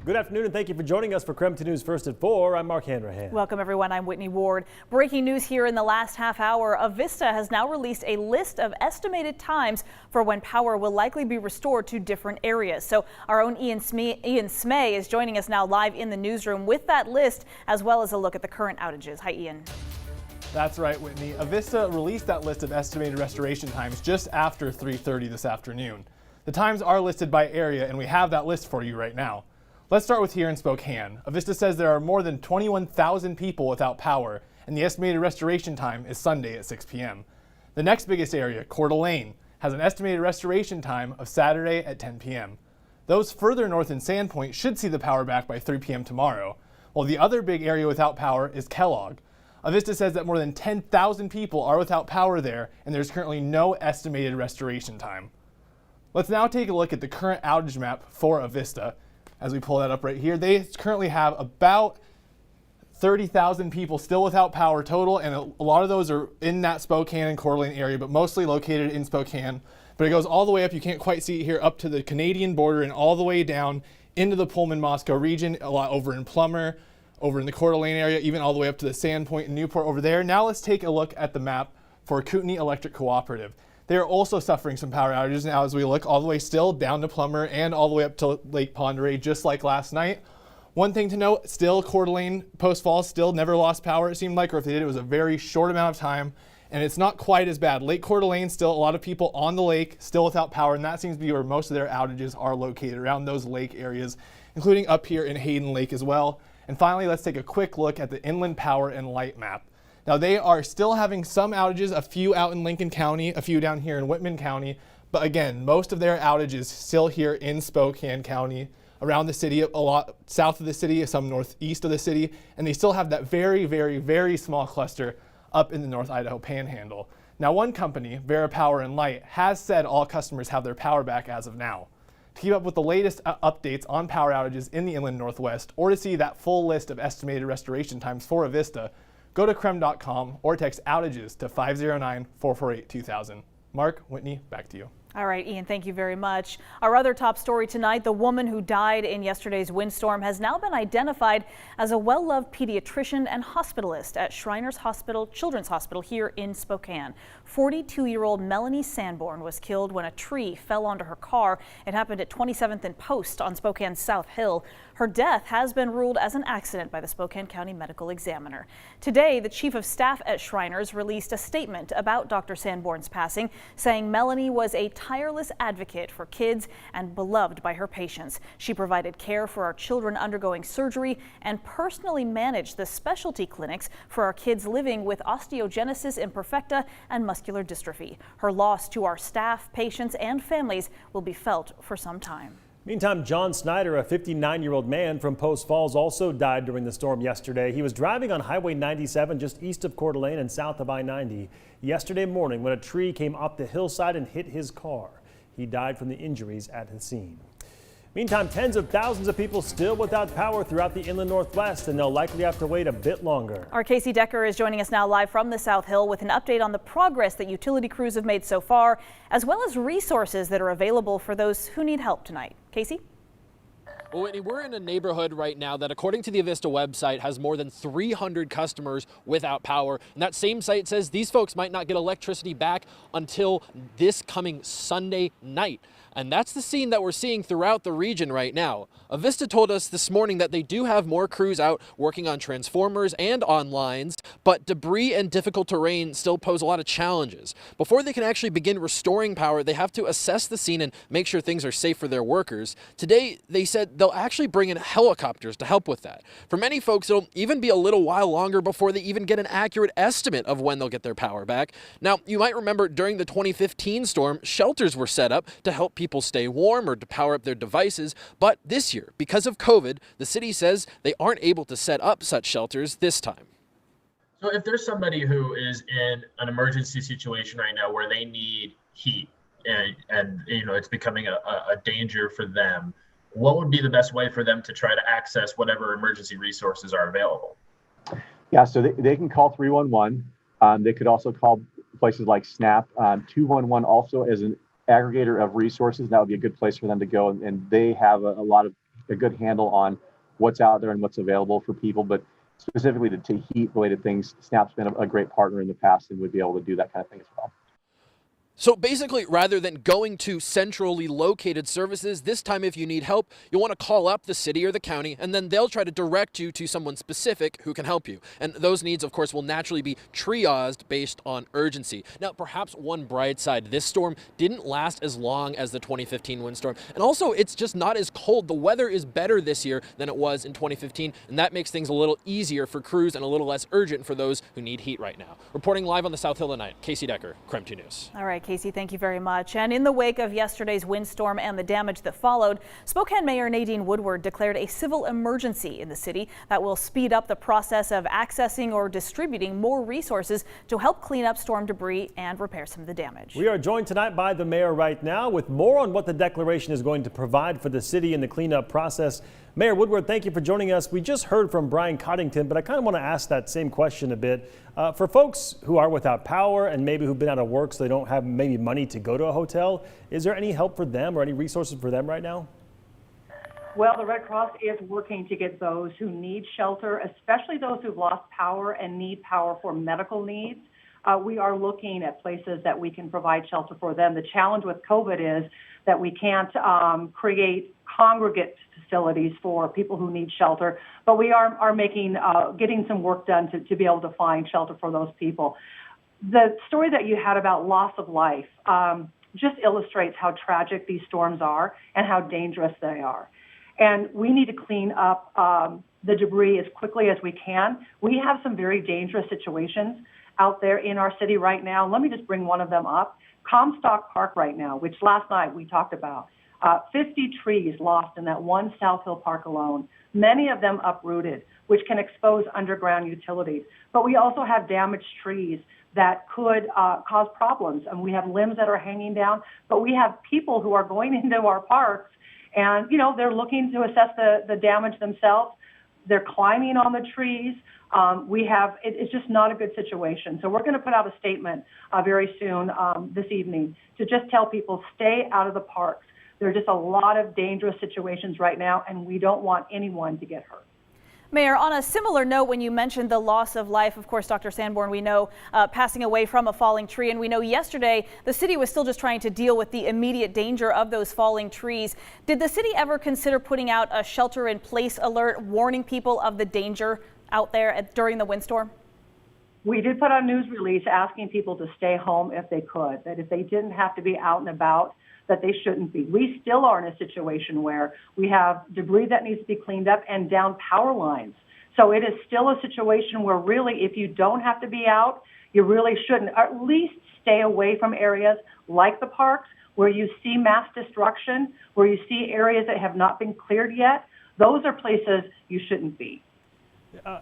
Good afternoon and thank you for joining us for Crampton News First at 4. I'm Mark Hanrahan. Welcome everyone, I'm Whitney Ward. Breaking news here in the last half hour. Avista has now released a list of estimated times for when power will likely be restored to different areas. So our own Ian Smay is joining us now live in the newsroom with that list, as well as a look at the current outages. Hi Ian. That's right, Whitney. Avista released that list of estimated restoration times just after 3:30 this afternoon. The times are listed by area and we have that list for you right now. Let's start with here in Spokane. Avista says there are more than 21,000 people without power, and the estimated restoration time is Sunday at 6 p.m. The next biggest area, Coeur d'Alene, has an estimated restoration time of Saturday at 10 p.m. Those further north in Sandpoint should see the power back by 3 p.m. tomorrow, while the other big area without power is Kellogg. Avista says that more than 10,000 people are without power there, and there's currently no estimated restoration time. Let's now take a look at the current outage map for Avista. As we pull that up right here, they currently have about 30,000 people still without power total, and a lot of those are in that Spokane and Coeur d'Alene area, but mostly located in Spokane. But it goes all the way up, you can't quite see it here, up to the Canadian border and all the way down into the Pullman-Moscow region, a lot over in Plummer, over in the Coeur d'Alene area, even all the way up to the Sandpoint and Newport over there. Now let's take a look at the map for Kootenai Electric Cooperative. They are also suffering some power outages now as we look all the way still down to Plummer and all the way up to Lake Pend Oreille, just like last night. One thing to note, still Coeur d'Alene, Post Falls, still never lost power, it seemed like, or if they did, it was a very short amount of time, and it's not quite as bad. Lake Coeur d'Alene, still a lot of people on the lake, still without power, and that seems to be where most of their outages are located, around those lake areas, including up here in Hayden Lake as well. And finally, let's take a quick look at the Inland Power and Light map. Now they are still having some outages, a few out in Lincoln County, a few down here in Whitman County, but again, most of their outages still here in Spokane County, around the city, a lot south of the city, some northeast of the city, and they still have that very, very, very small cluster up in the North Idaho Panhandle. Now one company, Vera Power and Light, has said all customers have their power back as of now. To keep up with the latest updates on power outages in the Inland Northwest, or to see that full list of estimated restoration times for Avista, go to crem.com or text outages to 509-448-2000. Mark, Whitney, back to you. All right, Ian, thank you very much. Our other top story tonight, the woman who died in yesterday's windstorm has now been identified as a well-loved pediatrician and hospitalist at Shriners Hospital, Children's Hospital here in Spokane. 42-year-old Melanie Sanborn was killed when a tree fell onto her car. It happened at 27th and Post on Spokane's South Hill. Her death has been ruled as an accident by the Spokane County Medical Examiner. Today, the chief of staff at Shriners released a statement about Dr. Sanborn's passing, saying Melanie was a tireless advocate for kids and beloved by her patients. She provided care for our children undergoing surgery and personally managed the specialty clinics for our kids living with osteogenesis imperfecta and muscular dystrophy. Her loss to our staff, patients, and families will be felt for some time. Meantime, John Snyder, a 59-year-old man from Post Falls, also died during the storm yesterday. He was driving on Highway 97 just east of Coeur d'Alene and south of I-90 yesterday morning when a tree came up the hillside and hit his car. He died from the injuries at the scene. Meantime, tens of thousands of people still without power throughout the Inland Northwest, and they'll likely have to wait a bit longer. Our Casey Decker is joining us now live from the South Hill with an update on the progress that utility crews have made so far, as well as resources that are available for those who need help tonight. Casey? Well, Whitney, we're in a neighborhood right now that, according to the Avista website, has more than 300 customers without power. And that same site says these folks might not get electricity back until this coming Sunday night. And that's the scene that we're seeing throughout the region right now. Avista told us this morning that they do have more crews out working on transformers and on lines, but debris and difficult terrain still pose a lot of challenges. Before they can actually begin restoring power, they have to assess the scene and make sure things are safe for their workers. Today, they said they'll actually bring in helicopters to help with that. For many folks, it'll even be a little while longer before they even get an accurate estimate of when they'll get their power back. Now, you might remember during the 2015 storm, shelters were set up to help people stay warm or to power up their devices, but this year, because of COVID, the city says they aren't able to set up such shelters this time. So if there's somebody who is in an emergency situation right now where they need heat and you know it's becoming a danger for them, what would be the best way for them to try to access whatever emergency resources are available? Yeah, so they can call 311. They could also call places like SNAP. 211 also is an aggregator of resources. That would be a good place for them to go. And they have a lot of a good handle on what's out there and what's available for people. But specifically to heat related things, Snap's been a great partner in the past and would be able to do that kind of thing as well. So basically, rather than going to centrally located services, this time if you need help, you'll want to call up the city or the county, and then they'll try to direct you to someone specific who can help you. And those needs, of course, will naturally be triaged based on urgency. Now, perhaps one bright side, this storm didn't last as long as the 2015 windstorm. And also, it's just not as cold. The weather is better this year than it was in 2015, and that makes things a little easier for crews and a little less urgent for those who need heat right now. Reporting live on the South Hill tonight, Casey Decker, KREM 2 News. All right, Casey, thank you very much. And in the wake of yesterday's windstorm and the damage that followed, Spokane Mayor Nadine Woodward declared a civil emergency in the city that will speed up the process of accessing or distributing more resources to help clean up storm debris and repair some of the damage. We are joined tonight by the mayor right now with more on what the declaration is going to provide for the city in the cleanup process. Mayor Woodward, thank you for joining us. We just heard from Brian Coddington, but I kind of want to ask that same question a bit. For folks who are without power and maybe who've been out of work so they don't have maybe money to go to a hotel, is there any help for them or any resources for them right now? Well, the Red Cross is working to get those who need shelter, especially those who've lost power and need power for medical needs. We are looking at places that we can provide shelter for them. The challenge with COVID is that we can't create congregate facilities for people who need shelter, but we are making getting some work done to be able to find shelter for those people. The story that you had about loss of life just illustrates how tragic these storms are and how dangerous they are. And we need to clean up the debris as quickly as we can. We have some very dangerous situations out there in our city right now. Let me just bring one of them up. Comstock Park right now, which last night we talked about. 50 trees lost in that one South Hill Park alone, many of them uprooted, which can expose underground utilities. But we also have damaged trees that could cause problems. And we have limbs that are hanging down, but we have people who are going into our parks and, you know, they're looking to assess the damage themselves. They're climbing on the trees. It's just not a good situation. So we're going to put out a statement very soon this evening to just tell people stay out of the parks. There are just a lot of dangerous situations right now, and we don't want anyone to get hurt. Mayor, on a similar note, when you mentioned the loss of life, of course, Dr. Sanborn, we know passing away from a falling tree, and we know yesterday the city was still just trying to deal with the immediate danger of those falling trees. Did the city ever consider putting out a shelter-in-place alert, warning people of the danger out there during the windstorm? We did put out a news release asking people to stay home if they could, that if they didn't have to be out and about, that they shouldn't be. We still are in a situation where we have debris that needs to be cleaned up and down power lines. So it is still a situation where really if you don't have to be out, you really shouldn't. Or at least stay away from areas like the parks where you see mass destruction, where you see areas that have not been cleared yet. Those are places you shouldn't be.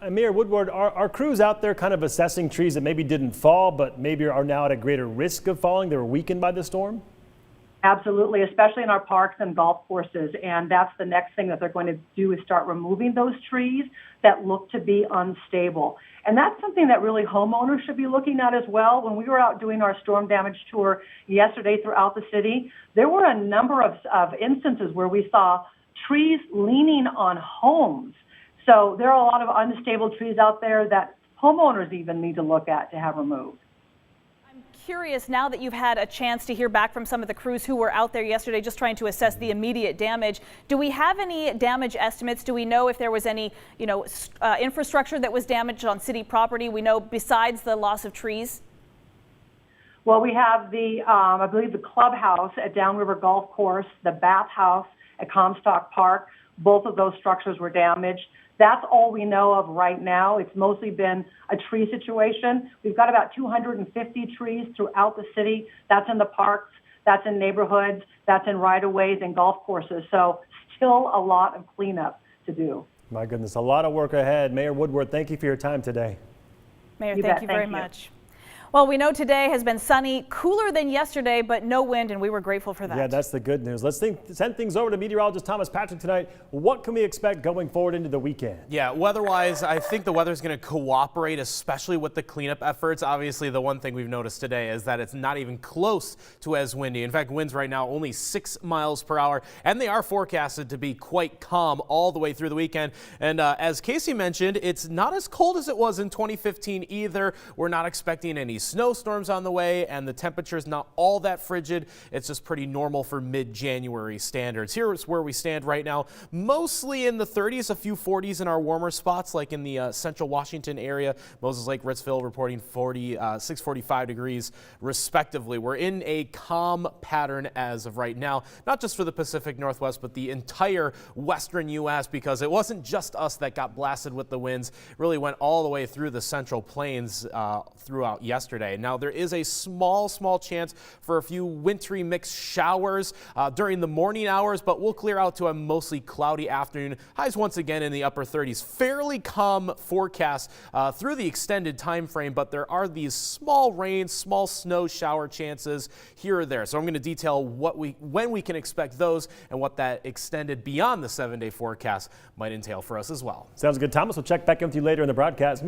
Mayor Woodward, are crews out there kind of assessing trees that maybe didn't fall but maybe are now at a greater risk of falling? They were weakened by the storm? Absolutely, especially in our parks and golf courses. And that's the next thing that they're going to do is start removing those trees that look to be unstable. And that's something that really homeowners should be looking at as well. When we were out doing our storm damage tour yesterday throughout the city, there were a number of instances where we saw trees leaning on homes. So there are a lot of unstable trees out there that homeowners even need to look at to have removed. Curious, now that you've had a chance to hear back from some of the crews who were out there yesterday just trying to assess the immediate damage, do we have any damage estimates? Do we know if there was any, infrastructure that was damaged on city property? We know besides the loss of trees. Well, we have I believe the clubhouse at Downriver Golf Course, the bathhouse at Comstock Park. Both of those structures were damaged. That's all we know of right now. It's mostly been a tree situation. We've got about 250 trees throughout the city. That's in the parks, that's in neighborhoods, that's in right-of-ways and golf courses. So still a lot of cleanup to do. My goodness, a lot of work ahead. Mayor Woodward, thank you for your time today. Mayor, thank you very much. Well, we know today has been sunny, cooler than yesterday, but no wind, and we were grateful for that. Yeah, that's the good news. Let's send things over to meteorologist Thomas Patrick tonight. What can we expect going forward into the weekend? Yeah, weather-wise, I think the weather's going to cooperate, especially with the cleanup efforts. Obviously, the one thing we've noticed today is that it's not even close to as windy. In fact, winds right now only 6 miles per hour, and they are forecasted to be quite calm all the way through the weekend. And as Casey mentioned, it's not as cold as it was in 2015 either. We're not expecting any snowstorms on the way, and the temperature is not all that frigid. It's just pretty normal for mid-January standards. Here's where we stand right now, mostly in the 30s, a few 40s in our warmer spots, like in the central Washington area. Moses Lake, Ritzville reporting 645 degrees respectively. We're in a calm pattern as of right now, not just for the Pacific Northwest, but the entire western U.S., because it wasn't just us that got blasted with the winds. It really went all the way through the central plains throughout yesterday. Now, there is a small chance for a few wintry mixed showers during the morning hours, but we'll clear out to a mostly cloudy afternoon. Highs once again in the upper 30s. Fairly calm forecast through the extended time frame, but there are these small rain, small snow shower chances here or there. So I'm going to detail when we can expect those and what that extended beyond the 7-day forecast might entail for us as well. Sounds good, Thomas. We'll check back in with you later in the broadcast.